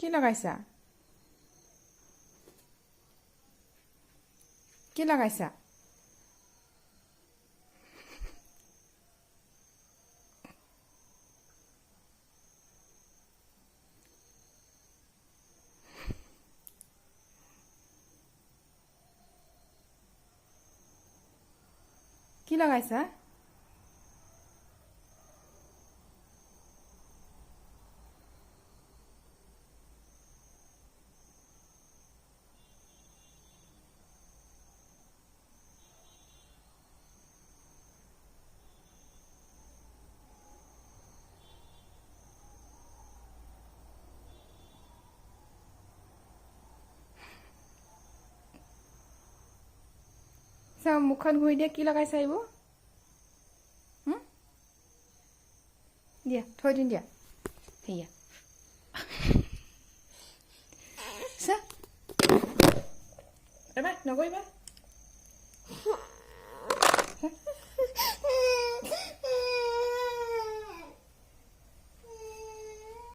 কি লগাইছা? কি লগাইছা? কি লগাইছা? চা মুখখন ঘঁহি দিয়া, কি লগাইছা এইবোৰ? দিয়া থৈ দিম দিয়া। সেয়া চা এবাৰ নকৰিবা।